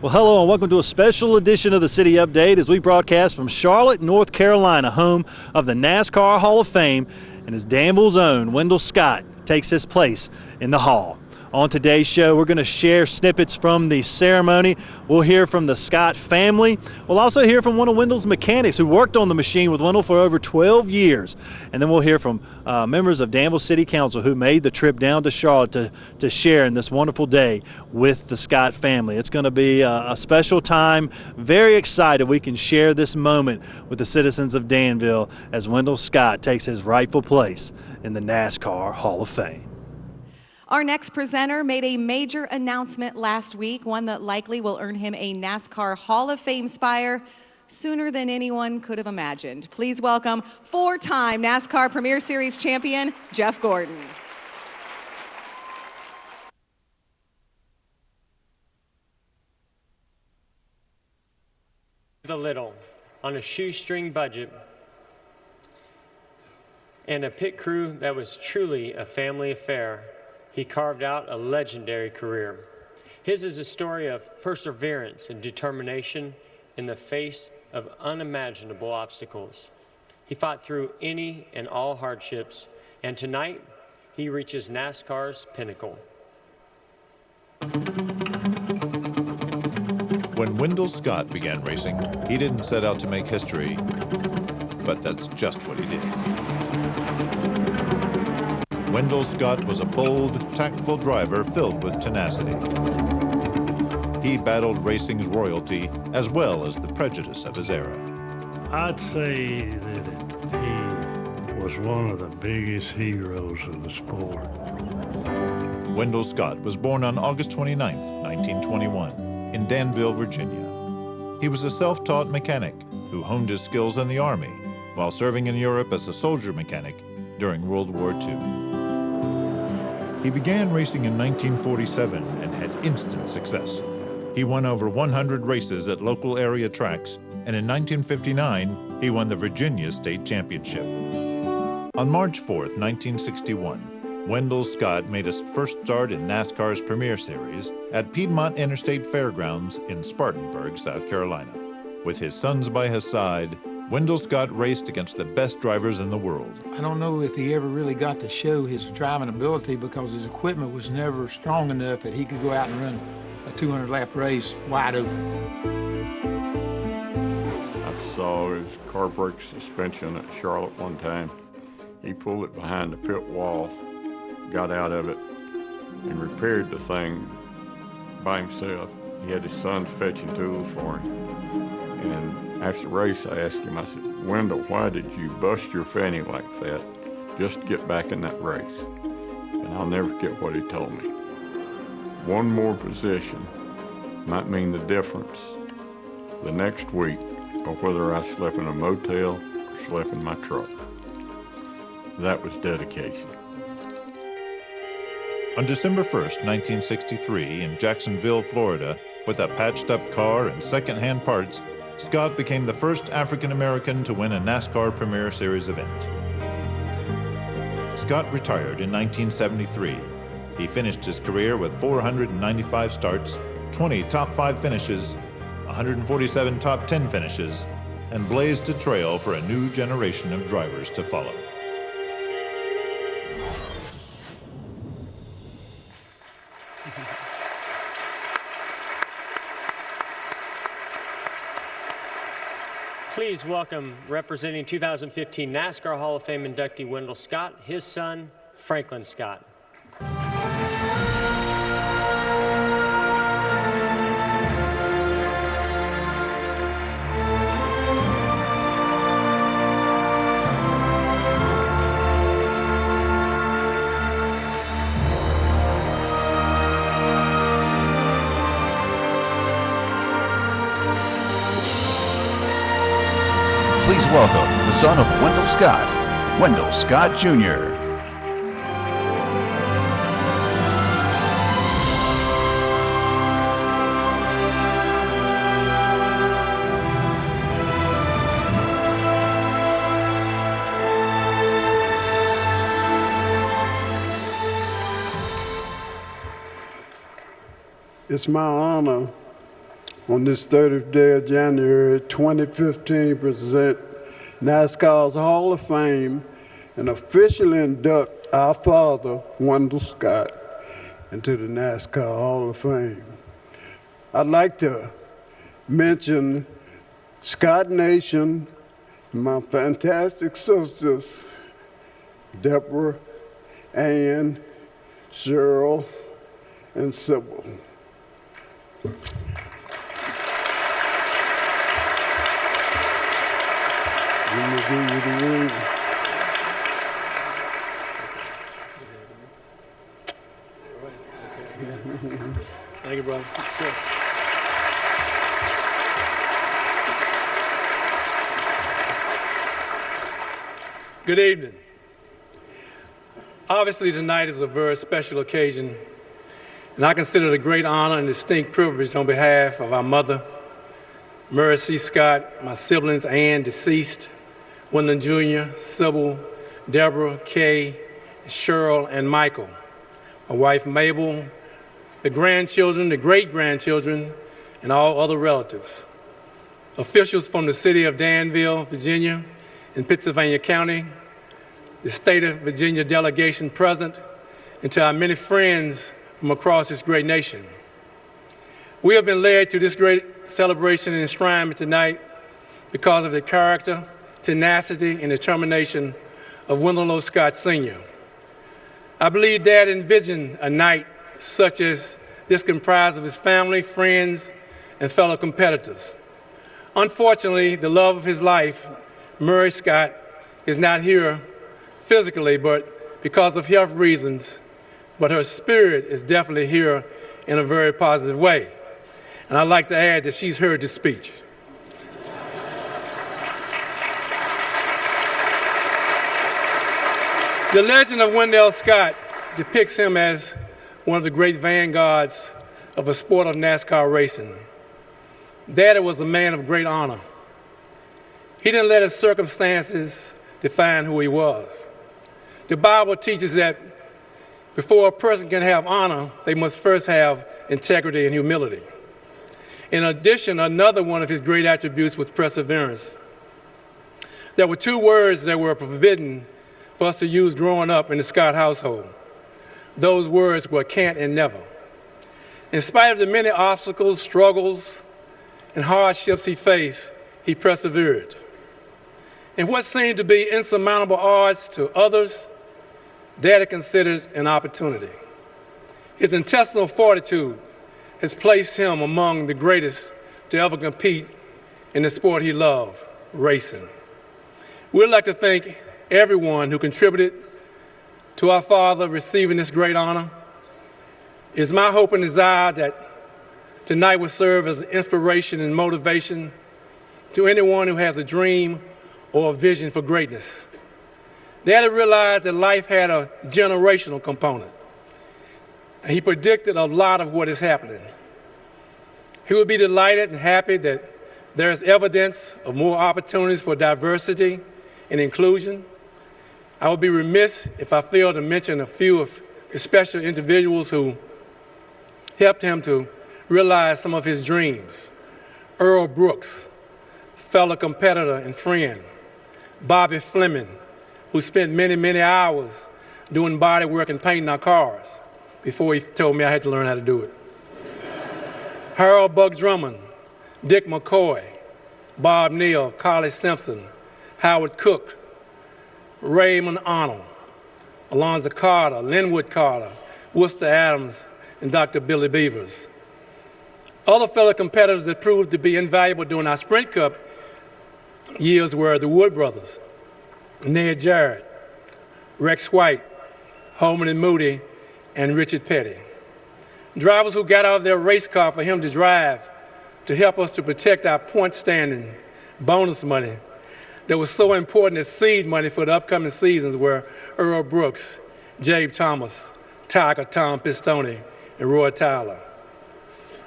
Well, hello and welcome to a special edition of the City Update as we broadcast from Charlotte, North Carolina, home of the NASCAR Hall of Fame, and as Danville's own Wendell Scott takes his place in the Hall. On today's show, we're going to share snippets from the ceremony. We'll hear from the Scott family. We'll also hear from one of Wendell's mechanics who worked on the machine with Wendell for over 12 years. And then we'll hear from members of Danville City Council who made the trip down to Charlotte to share in this wonderful day with the Scott family. It's going to be a special time. Very excited we can share this moment with the citizens of Danville as Wendell Scott takes his rightful place in the NASCAR Hall of Fame. Our next presenter made a major announcement last week, one that likely will earn him a NASCAR Hall of Fame spire sooner than anyone could have imagined. Please welcome four-time NASCAR Premier Series champion, Jeff Gordon. The little on a shoestring budget and a pit crew that was truly a family affair. He carved out a legendary career. His is a story of perseverance and determination in the face of unimaginable obstacles. He fought through any and all hardships, and tonight he reaches NASCAR's pinnacle. When Wendell Scott began racing, he didn't set out to make history, but that's just what he did. Wendell Scott was a bold, tactful driver filled with tenacity. He battled racing's royalty as well as the prejudice of his era. I'd say that he was one of the biggest heroes of the sport. Wendell Scott was born on August 29, 1921, in Danville, Virginia. He was a self-taught mechanic who honed his skills in the Army while serving in Europe as a soldier mechanic during World War II. He began racing in 1947 and had instant success. He won over 100 races at local area tracks, and in 1959, he won the Virginia State Championship. On March 4th, 1961, Wendell Scott made his first start in NASCAR's Premier Series at Piedmont Interstate Fairgrounds in Spartanburg, South Carolina. With his sons by his side, Wendell Scott raced against the best drivers in the world. I don't know if he ever really got to show his driving ability because his equipment was never strong enough that he could go out and run a 200-lap race wide open. I saw his car brake suspension at Charlotte one time. He pulled it behind the pit wall, got out of it, and repaired the thing by himself. He had his sons fetching tools for him. And after the race, I asked him, I said, Wendell, why did you bust your fanny like that just to get back in that race? And I'll never forget what he told me. One more position might mean the difference the next week of whether I slept in a motel or slept in my truck. That was dedication. On December 1st, 1963, in Jacksonville, Florida, with a patched-up car and second-hand parts, Scott became the first African-American to win a NASCAR Premier Series event. Scott retired in 1973. He finished his career with 495 starts, 20 top 5 finishes, 147 top 10 finishes, and blazed a trail for a new generation of drivers to follow. Please welcome, representing 2015 NASCAR Hall of Fame inductee Wendell Scott, his son, Franklin Scott. Please welcome the son of Wendell Scott, Wendell Scott Jr. It's my honor on this 30th day of January 2015 present NASCAR's Hall of Fame and officially induct our father, Wendell Scott, into the NASCAR Hall of Fame. I'd like to mention Scott Nation, my fantastic sisters, Deborah, Ann, Cheryl, and Sybil. Let me give you the ring. Thank you, brother. Sure. Good evening. Obviously, tonight is a very special occasion, and I consider it a great honor and distinct privilege on behalf of our mother, Murray C. Scott, my siblings, Ann, deceased, Wendell Jr., Sybil, Deborah, Kay, Cheryl, and Michael, my wife, Mabel, the grandchildren, the great-grandchildren, and all other relatives. Officials from the city of Danville, Virginia, in Pittsylvania County, the state of Virginia delegation present, and to our many friends from across this great nation. We have been led to this great celebration and enshrinement tonight because of the character, tenacity, and determination of Wendell O. Scott Sr. I believe Dad envisioned a night such as this comprised of his family, friends, and fellow competitors. Unfortunately, the love of his life, Murray Scott, is not here physically, but because of health reasons, but her spirit is definitely here in a very positive way. And I'd like to add that she's heard this speech. The legend of Wendell Scott depicts him as one of the great vanguards of a sport of NASCAR racing. Daddy was a man of great honor. He didn't let his circumstances define who he was. The Bible teaches that before a person can have honor, they must first have integrity and humility. In addition, another one of his great attributes was perseverance. There were two words that were forbidden for us to use growing up in the Scott household. Those words were can't and never. In spite of the many obstacles, struggles, and hardships he faced, he persevered. In what seemed to be insurmountable odds to others, Daddy considered an opportunity. His intestinal fortitude has placed him among the greatest to ever compete in the sport he loved, racing. We'd like to thank everyone who contributed to our father receiving this great honor. It is my hope and desire that tonight will serve as inspiration and motivation to anyone who has a dream or a vision for greatness. Daddy realized that life had a generational component, and he predicted a lot of what is happening. He would be delighted and happy that there is evidence of more opportunities for diversity and inclusion. I would be remiss if I failed to mention a few of the special individuals who helped him to realize some of his dreams. Earl Brooks, fellow competitor and friend. Bobby Fleming, who spent many, many hours doing body work and painting our cars before he told me I had to learn how to do it. Harold Buck Drummond, Dick McCoy, Bob Neal, Carly Simpson, Howard Cook, Raymond Arnold, Alonzo Carter, Linwood Carter, Worcester Adams, and Dr. Billy Beavers. Other fellow competitors that proved to be invaluable during our Sprint Cup years were the Wood brothers, Ned Jarrett, Rex White, Holman and Moody, and Richard Petty. Drivers who got out of their race car for him to drive to help us to protect our point standing bonus money that was so important as seed money for the upcoming seasons were Earl Brooks, Jabe Thomas, Tiger Tom Pistone, and Roy Tyler.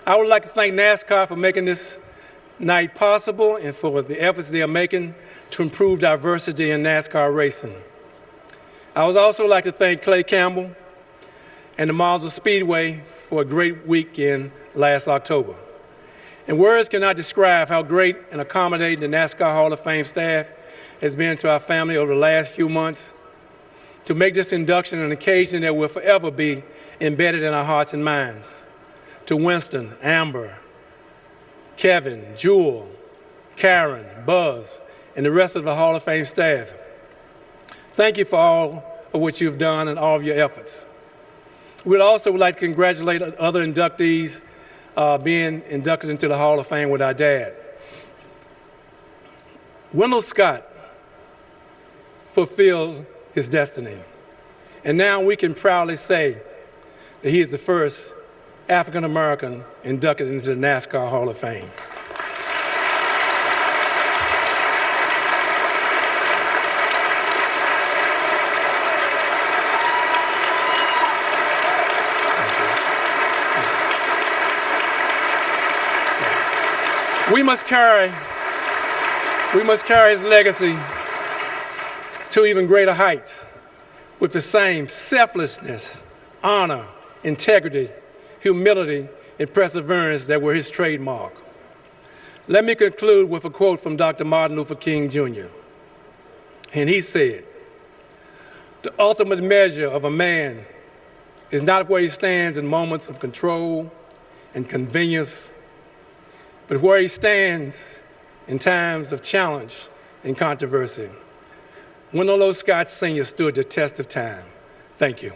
I would like to thank NASCAR for making this night possible and for the efforts they are making to improve diversity in NASCAR racing. I would also like to thank Clay Campbell and the Marshall Speedway for a great weekend last October. And words cannot describe how great and accommodating the NASCAR Hall of Fame staff has been to our family over the last few months to make this induction an occasion that will forever be embedded in our hearts and minds. To Winston, Amber, Kevin, Jewel, Karen, Buzz, and the rest of the Hall of Fame staff, thank you for all of what you've done and all of your efforts. We'd also like to congratulate other inductees being inducted into the Hall of Fame with our dad. Wendell Scott fulfilled his destiny. And now we can proudly say that he is the first African American inducted into the NASCAR Hall of Fame. We must carry his legacy to even greater heights with the same selflessness, honor, integrity, humility, and perseverance that were his trademark. Let me conclude with a quote from Dr. Martin Luther King, Jr. And he said, "The ultimate measure of a man is not where he stands in moments of control and convenience, but where he stands in times of challenge and controversy." Wendell Scott Sr. stood the test of time. Thank you.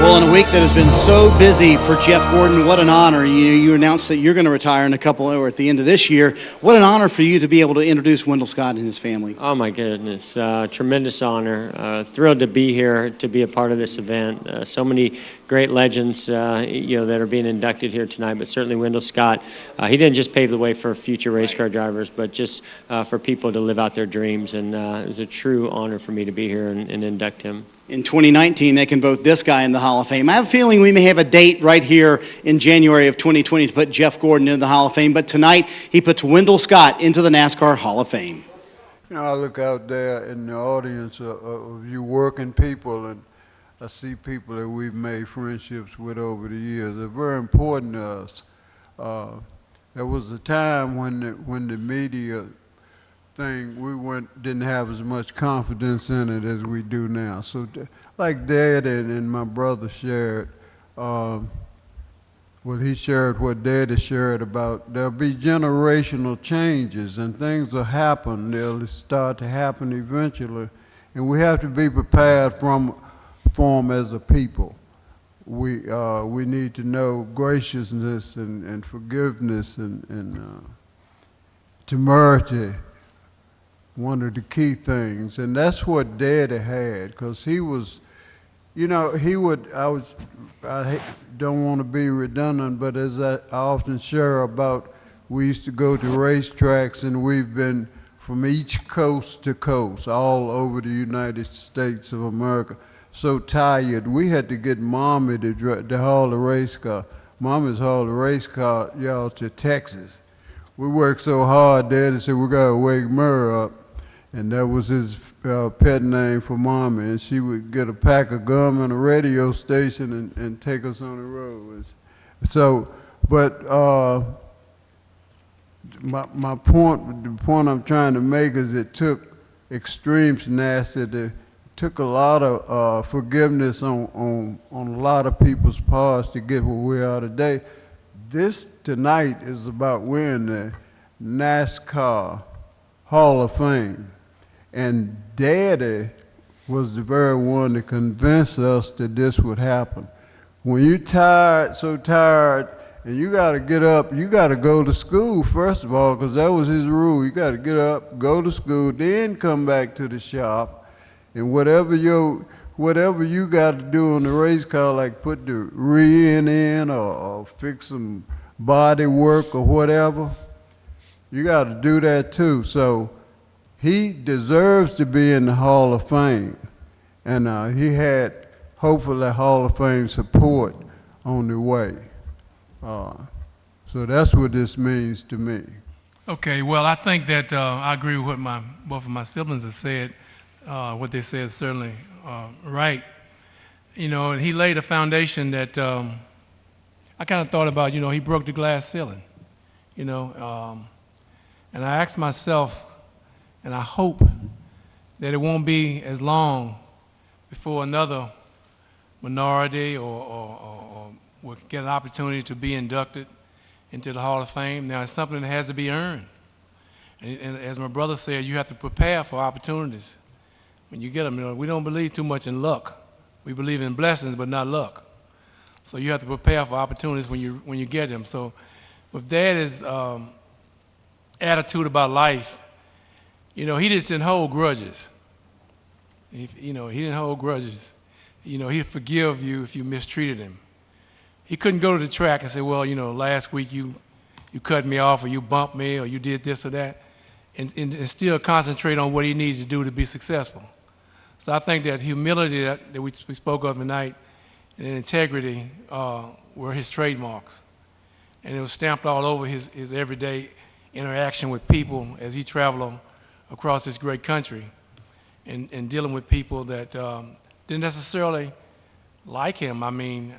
Well, in a week that has been so busy for Jeff Gordon, what an honor. You announced that you're going to retire in a couple, or at the end of this year. What an honor for you to be able to introduce Wendell Scott and his family. Oh my goodness, tremendous honor. Thrilled to be here, to be a part of this event. So many great legends, that are being inducted here tonight, but certainly Wendell Scott. He didn't just pave the way for future race car drivers, but just for people to live out their dreams. And it was a true honor for me to be here and induct him. In 2019, they can vote this guy in the Hall of Fame. I have a feeling we may have a date right here in January of 2020 to put Jeff Gordon into the Hall of Fame, but tonight he puts Wendell Scott into the NASCAR Hall of Fame. You know, I look out there in the audience of you working people, and I see people that we've made friendships with over the years. They're very important to us. There was a time when the media thing, didn't have as much confidence in it as we do now. So like Dad and my brother shared, he shared what Daddy shared about there'll be generational changes and things will happen. They'll start to happen eventually. And we have to be prepared for them as a people. We need to know graciousness and forgiveness and temerity. One of the key things, and that's what Daddy had, because he was, I don't want to be redundant, but as I often share about, we used to go to racetracks and we've been from each coast to coast, all over the United States of America, so tired. We had to get Mommy to haul the race car. Mommy's hauled the race car, y'all, to Texas. We worked so hard, Daddy said, we got to wake Murray up. And that was his pet name for Mommy. And she would get a pack of gum and a radio station and take us on the road. So, but the point I'm trying to make is it took extreme tenacity. It took a lot of forgiveness on a lot of people's parts to get where we are today. This tonight is about winning the NASCAR Hall of Fame. And Daddy was the very one that convinced us that this would happen. When you're tired, so tired, and you got to get up, you got to go to school, first of all, because that was his rule. You got to get up, go to school, then come back to the shop, and whatever you got to do on the race car, like put the rear end in or fix some body work or whatever, you got to do that too. So he deserves to be in the Hall of Fame, and he had hopefully Hall of Fame support on the way. So that's what this means to me. Okay, well, I think that I agree with what both of my siblings have said. What they said is certainly right. You know, and he laid a foundation that I kind of thought about. You know, he broke the glass ceiling. You know, and I asked myself, and I hope that it won't be as long before another minority or will get an opportunity to be inducted into the Hall of Fame. Now, it's something that has to be earned. And as my brother said, you have to prepare for opportunities when you get them. You know, we don't believe too much in luck. We believe in blessings, but not luck. So you have to prepare for opportunities when you get them. So with Dad's attitude about life, you know, he just didn't hold grudges. He didn't hold grudges. You know, he'd forgive you if you mistreated him. He couldn't go to the track and say, well, you know, last week you cut me off or you bumped me or you did this or that, and still concentrate on what he needed to do to be successful. So I think that humility that we spoke of tonight and integrity were his trademarks. And it was stamped all over his everyday interaction with people as he traveled across this great country and dealing with people that didn't necessarily like him. I mean,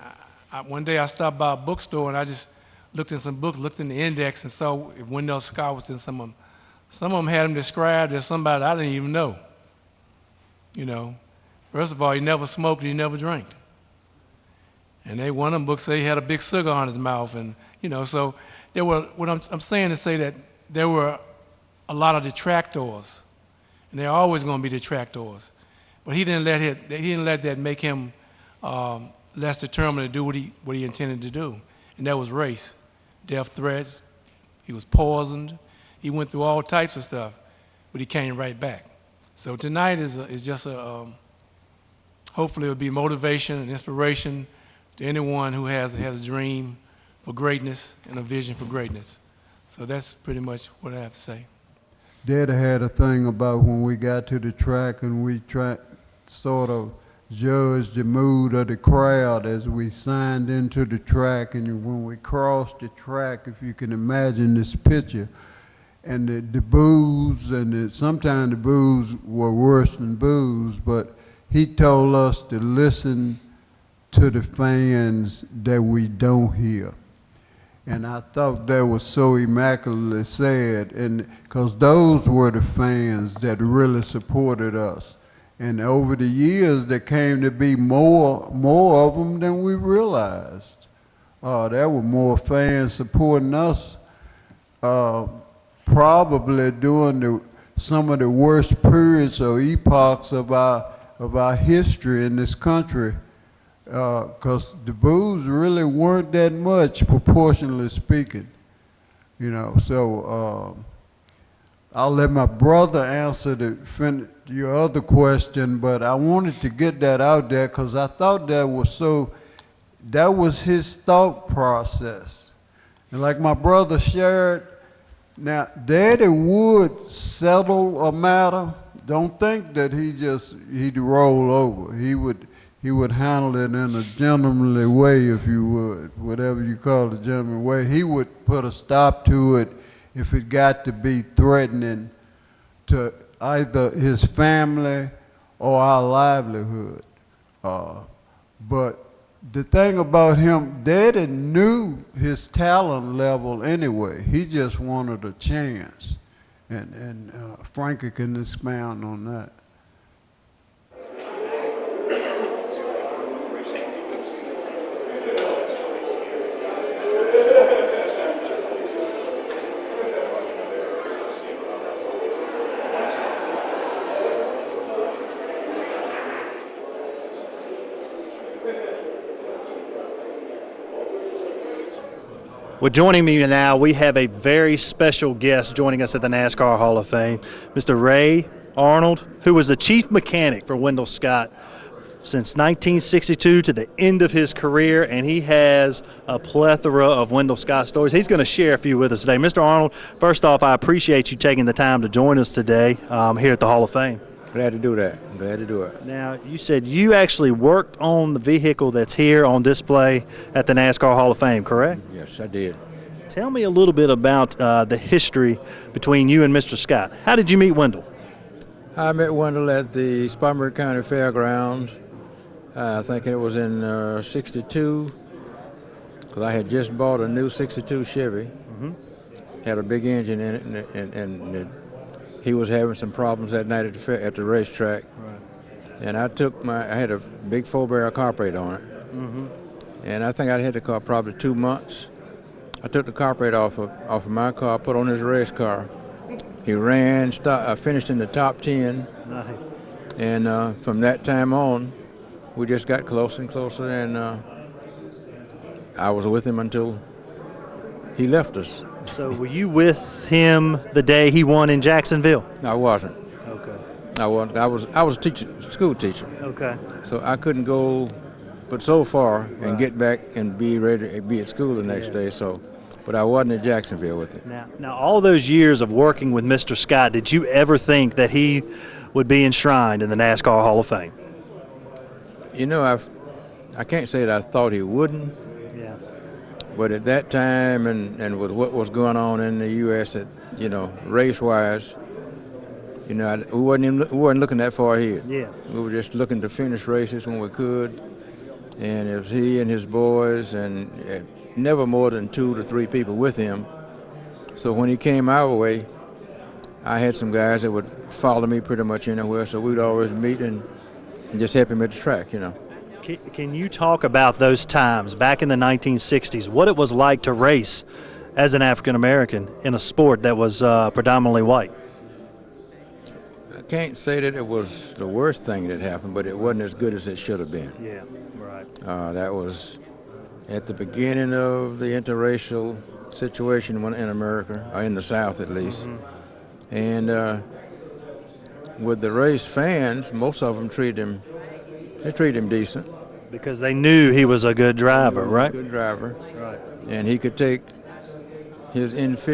one day I stopped by a bookstore and I just looked in some books, looked in the index and saw if Wendell Scott was in some of them. Some of them had him described as somebody I didn't even know. You know, first of all, he never smoked, he never drank. And one of them books say he had a big cigar in his mouth, and you know, so there were. What I'm saying to say that there were a lot of detractors, and there are always going to be detractors. But he didn't let that make him less determined to do what he intended to do, and that was race, death threats. He was poisoned. He went through all types of stuff, but he came right back. So tonight is just hopefully it'll be motivation and inspiration to anyone who has a dream for greatness and a vision for greatness. So that's pretty much what I have to say. Dad had a thing about when we got to the track and we sort of judged the mood of the crowd as we signed into the track, and when we crossed the track, if you can imagine this picture, and the boos, and sometimes the boos were worse than boos, but he told us to listen to the fans that we don't hear. And I thought that was so immaculately said, and because those were the fans that really supported us. And over the years, there came to be more of them than we realized. There were more fans supporting us probably during some of the worst periods or epochs of our history in this country, because the boos really weren't that much, proportionally speaking, you know. So I'll let my brother answer your other question, but I wanted to get that out there because I thought that was his thought process. And like my brother shared, now, Daddy would settle a matter. Don't think that he'd roll over. He would handle it in a gentlemanly way, if you would, whatever you call a gentlemanly way. He would put a stop to it if it got to be threatening to either his family or our livelihood. But the thing about him, Daddy knew his talent level anyway. He just wanted a chance. And Frankie can expound on that. Well, joining me now, we have a very special guest joining us at the NASCAR Hall of Fame, Mr. Ray Arnold, who was the chief mechanic for Wendell Scott since 1962 to the end of his career, and he has a plethora of Wendell Scott stories. He's going to share a few with us today. Mr. Arnold, first off, I appreciate you taking the time to join us today here at the Hall of Fame. Glad to do that. I'm glad to do it. Now, you said you actually worked on the vehicle that's here on display at the NASCAR Hall of Fame, correct? Yes, I did. Tell me a little bit about the history between you and Mr. Scott. How did you meet Wendell? I met Wendell at the Spartanburg County Fairgrounds. I think it was in '62, because I had just bought a new '62 Chevy. Had a big engine in it, and he was having some problems that night at the racetrack. And I had a big 4-barrel carburetor on it. And I think I had the car probably 2 months. I took the carburetor off of my car, put on his race car. He ran, finished in the top 10. Nice. And from that time on, we just got closer and closer, and I was with him until he left us. So were you with him the day he won in Jacksonville? I wasn't. Okay. I was a teacher, school teacher. Okay. So I couldn't go but so far and get back and be ready to be at school the next day. So, but I wasn't in Jacksonville with him. Now, all those years of working with Mr. Scott, did you ever think that he would be enshrined in the NASCAR Hall of Fame? You know, I can't say that I thought he wouldn't. Yeah. But at that time, and with what was going on in the U.S., race-wise, we weren't looking that far ahead. Yeah. We were just looking to finish races when we could, and it was he and his boys, and never more than 2 to 3 people with him. So when he came our way, I had some guys that would follow me pretty much anywhere, so we'd always meet and just help him at the track, Can you talk about those times back in the 1960s, what it was like to race as an African American in a sport that was predominantly white? I can't say that it was the worst thing that happened, but it wasn't as good as it should have been. Yeah, right. That was at the beginning of the interracial situation in America, or in the South at least. And with the race fans, most of them treated him decent. Because they knew he was a good driver, right? Good driver. Right. And he could take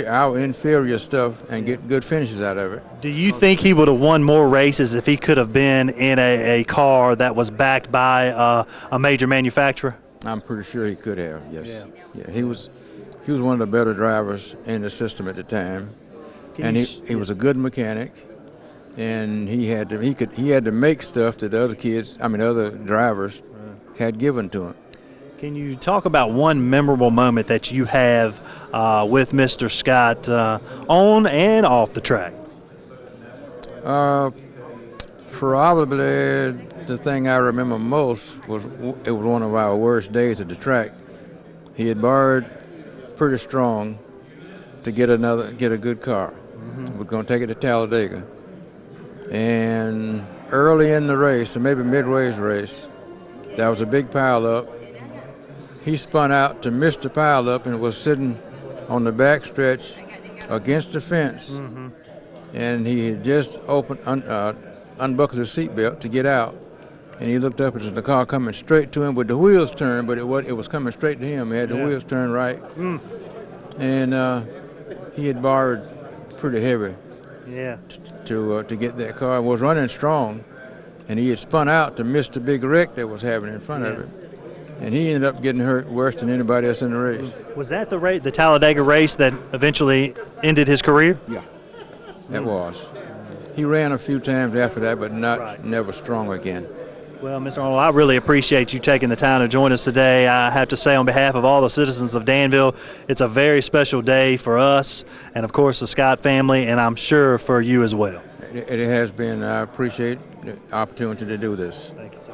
our inferior stuff and get good finishes out of it. Do you think he would have won more races if he could have been in a car that was backed by a major manufacturer? I'm pretty sure he could have, yes. Yeah, he was one of the better drivers in the system at the time. And he was a good mechanic, and he had to make stuff that the other drivers had given to him. Can you talk about one memorable moment that you have with Mr. Scott on and off the track? Probably the thing I remember most was it was one of our worst days at the track. He had borrowed pretty strong to get a good car. We're going to take it to Talladega. And early in the race, or maybe midway's race, there was a big pileup. He spun out to miss the pileup and was sitting on the back stretch against the fence. And he had just unbuckled his seatbelt to get out. And he looked up at the car coming straight to him with the wheels turned, but it was coming straight to him. He had the wheels turned right. And he had borrowed pretty heavy to get that car. It was running strong, and he had spun out to miss the big wreck that was happening in front of him. And he ended up getting hurt worse than anybody else in the race. Was that the Talladega race that eventually ended his career? Yeah, that was. He ran a few times after that, but never strong again. Well, Mr. Arnold, I really appreciate you taking the time to join us today. I have to say on behalf of all the citizens of Danville, it's a very special day for us and, of course, the Scott family, and I'm sure for you as well. It has been. I appreciate the opportunity to do this. Thank you, sir.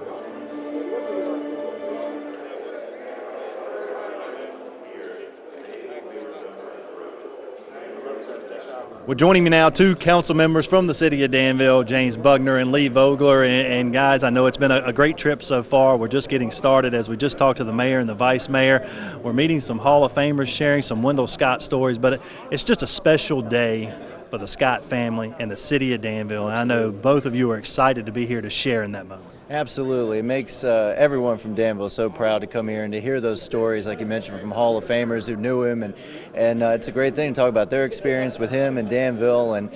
Well, joining me now, 2 council members from the city of Danville, James Bugner and Lee Vogler. And guys, I know it's been a great trip so far. We're just getting started as we just talked to the mayor and the vice mayor. We're meeting some Hall of Famers, sharing some Wendell Scott stories, but it's just a special day for the Scott family and the city of Danville. And I know both of you are excited to be here to share in that moment. Absolutely. It makes everyone from Danville so proud to come here and to hear those stories, like you mentioned, from Hall of Famers who knew him. And it's a great thing to talk about their experience with him and Danville. And,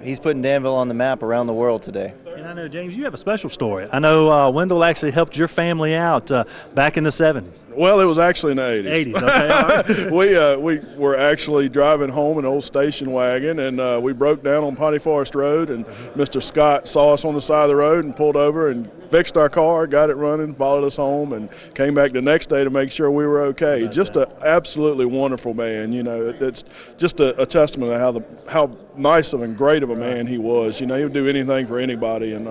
he's putting Danville on the map around the world today. And And I know, James, you have a special story. I know Wendell actually helped your family out back in the 70s. Well, it was actually in the 80s. 80s, okay. All right. We were actually driving home in an old station wagon, and we broke down on Piney Forest Road, and Mr. Scott saw us on the side of the road and pulled over and fixed our car, got it running, followed us home, and came back the next day to make sure we were okay. Just an absolutely wonderful man. You know, it's just a testament to how nice and great of a man he was. You know, he would do anything for anybody, and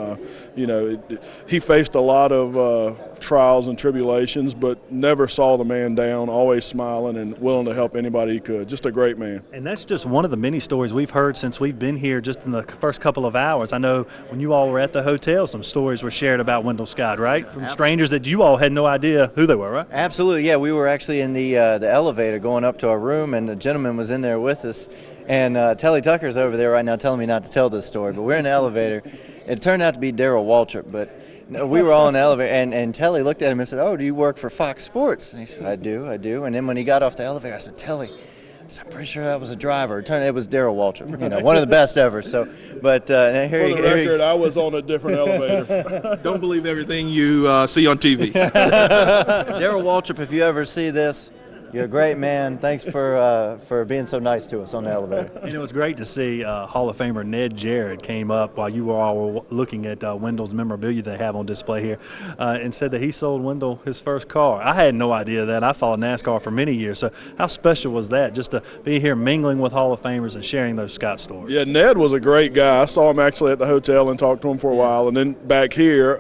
you know, he faced a lot of trials and tribulations, but never saw the man down, always smiling and willing to help anybody he could. Just a great man. And that's just one of the many stories we've heard since we've been here just in the first couple of hours. I know when you all were at the hotel, some stories were shared about Wendell Scott, right? From strangers that you all had no idea who they were, right? Absolutely, yeah. We were actually in the elevator going up to our room, and the gentleman was in there with us. And Telly Tucker's over there right now telling me not to tell this story, but we're in the elevator. It turned out to be Darryl Waltrip, but we were all in the elevator, and Telly looked at him and said, "Oh, do you work for Fox Sports?" And he said, I do. And then when he got off the elevator, I said, "Telly," I'm pretty sure that was a driver. It was Darryl Waltrip, you know, one of the best ever. So, but here for the record, I was on a different elevator. Don't believe everything you see on TV. Darryl Waltrip, if you ever see this, you're a great man. Thanks for being so nice to us on the elevator. And it was great to see Hall of Famer Ned Jarrett came up while you all were looking at Wendell's memorabilia they have on display here and said that he sold Wendell his first car. I had no idea that. I followed NASCAR for many years. So how special was that just to be here mingling with Hall of Famers and sharing those Scott stories? Yeah, Ned was a great guy. I saw him actually at the hotel and talked to him for a while. And then back here,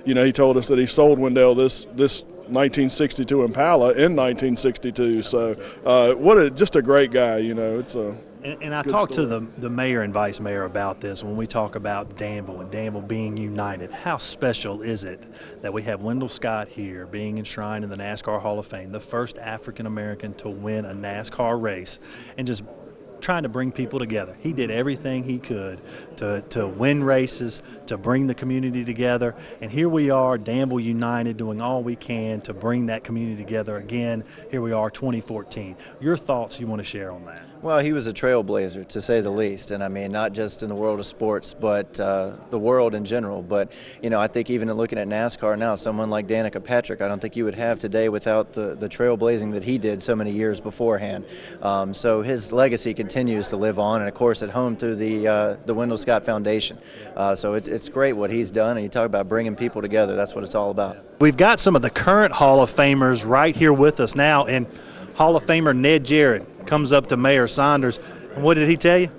you know, he told us that he sold Wendell this 1962 Impala in 1962. So just a great guy, you know. It's a And I talked to the mayor and vice mayor about this when we talk about Danville and Danville being united. How special is it that we have Wendell Scott here being enshrined in the NASCAR Hall of Fame, the first African American to win a NASCAR race, and just trying to bring people together. He did everything he could to win races, to bring the community together, and here we are, Danville United, doing all we can to bring that community together again. Here we are, 2014. Your thoughts you want to share on that? Well, he was a trailblazer, to say the least, and I mean, not just in the world of sports, but the world in general. But, you know, I think even in looking at NASCAR now, someone like Danica Patrick, I don't think you would have today without the trailblazing that he did so many years beforehand. So his legacy continues to live on, and of course at home through the Wendell Scott Foundation. So it's great what he's done, and you talk about bringing people together. That's what it's all about. We've got some of the current Hall of Famers right here with us now, and Hall of Famer Ned Jarrett comes up to Mayor Saunders, and what did he tell you?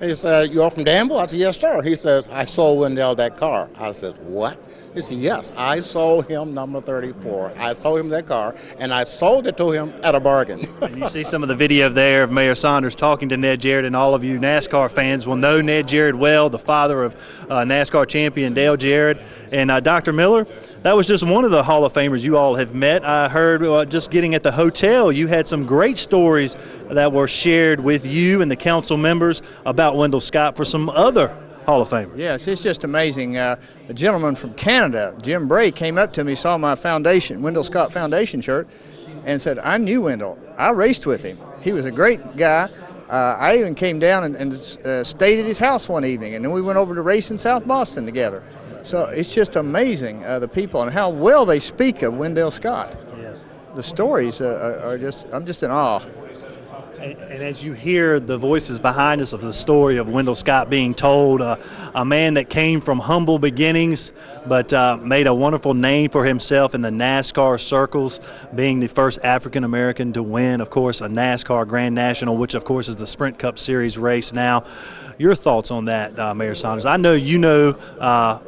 He said, "You're from Danville?" I said, "Yes, sir." He says, "I sold Wendell that car." I said, "What?" He said, "Yes, I sold him number 34. I sold him that car, and I sold it to him at a bargain." And you see some of the video there of Mayor Saunders talking to Ned Jarrett, and all of you NASCAR fans will know Ned Jarrett well, the father of NASCAR champion Dale Jarrett. And Dr. Miller, that was just one of the Hall of Famers you all have met. I heard just getting at the hotel, you had some great stories that were shared with you and the council members about Wendell Scott for some other Hall of Famers. Yes, it's just amazing. A gentleman from Canada, Jim Bray, came up to me, saw my foundation, Wendell Scott Foundation shirt, and said, "I knew Wendell. I raced with him. He was a great guy." I even came down and stayed at his house one evening, and then we went over to race in South Boston together. So it's just amazing, the people, and how well they speak of Wendell Scott. Yes. The stories are just, I'm just in awe. And as you hear the voices behind us of the story of Wendell Scott being told, a man that came from humble beginnings but made a wonderful name for himself in the NASCAR circles, being the first African American to win, of course, a NASCAR Grand National, which of course is the Sprint Cup Series race now. Your thoughts on that, Mayor Saunders? I know you know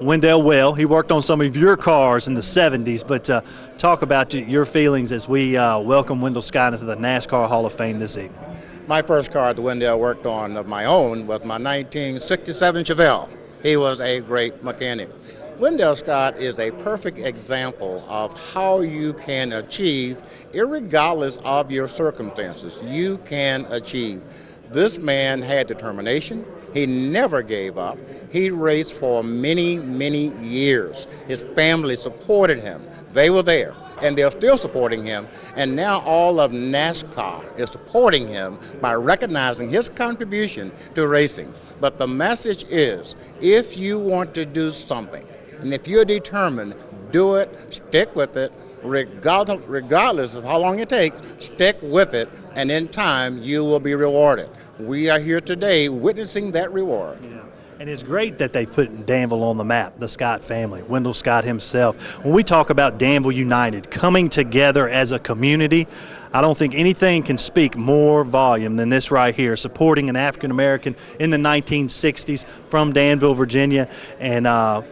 Wendell well. He worked on some of your cars in the 70s, but talk about your feelings as we welcome Wendell Scott into the NASCAR Hall of Fame this evening. My first car that Wendell worked on of my own was my 1967 Chevelle. He was a great mechanic. Wendell Scott is a perfect example of how you can achieve, irregardless of your circumstances. You can achieve. This man had determination. He never gave up. He raced for many, many years. His family supported him. They were there. and they're still supporting him. And now all of NASCAR is supporting him by recognizing his contribution to racing. But the message is, if you want to do something, and if you're determined, do it, stick with it, regardless of how long it takes, stick with it, and in time you will be rewarded. We are here today witnessing that reward. Yeah. And it's great that they've put Danville on the map, the Scott family, Wendell Scott himself. When we talk about Danville United coming together as a community, I don't think anything can speak more volume than this right here, supporting an African American in the 1960s from Danville, Virginia, and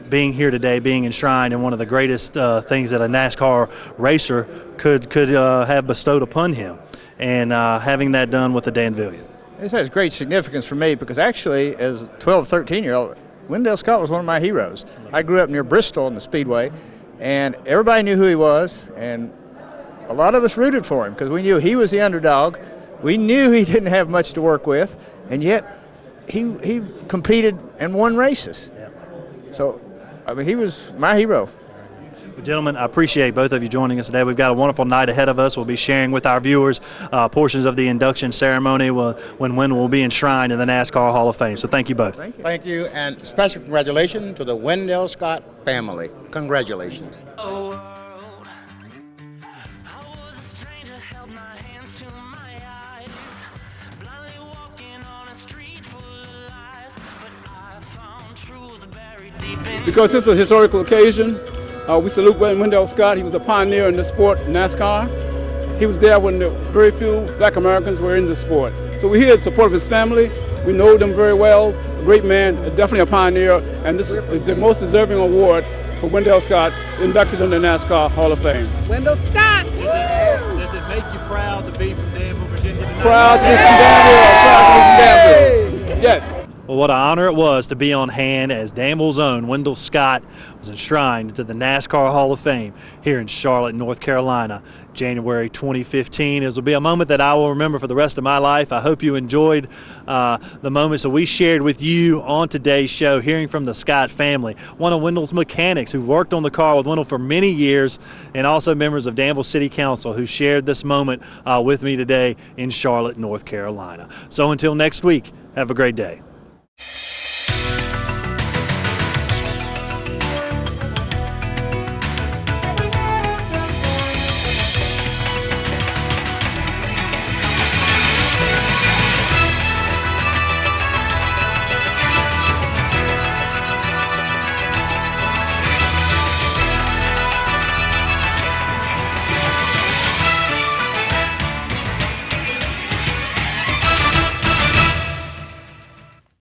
being here today, being enshrined in one of the greatest things that a NASCAR racer could have bestowed upon him, and having that done with the Danvillian. This has great significance for me because actually, as a 12, 13-year-old, Wendell Scott was one of my heroes. I grew up near Bristol in the Speedway, and everybody knew who he was, and a lot of us rooted for him because we knew he was the underdog. We knew he didn't have much to work with, and yet he competed and won races. So, I mean, he was my hero. Well, gentlemen, I appreciate both of you joining us today. We've got a wonderful night ahead of us. We'll be sharing with our viewers portions of the induction ceremony when Wendell will be enshrined in the NASCAR Hall of Fame. So thank you both. Thank you, and special congratulations to the Wendell Scott family. Congratulations. Because this is a historical occasion, we salute Wendell Scott. He was a pioneer in the sport, NASCAR. He was there when very few black Americans were in the sport. So we're here in support of his family. We know them very well. A great man, definitely a pioneer, and this is the most deserving award for Wendell Scott, inducted in the NASCAR Hall of Fame. Wendell Scott! Does it make you proud to be from Danville, Virginia tonight? Proud to be from Danville. Proud to be from Danville. Yes. Well, what an honor it was to be on hand as Danville's own Wendell Scott was enshrined into the NASCAR Hall of Fame here in Charlotte, North Carolina, January 2015. This will be a moment that I will remember for the rest of my life. I hope you enjoyed the moments that we shared with you on today's show, hearing from the Scott family, one of Wendell's mechanics who worked on the car with Wendell for many years, and also members of Danville City Council who shared this moment with me today in Charlotte, North Carolina. So until next week, have a great day.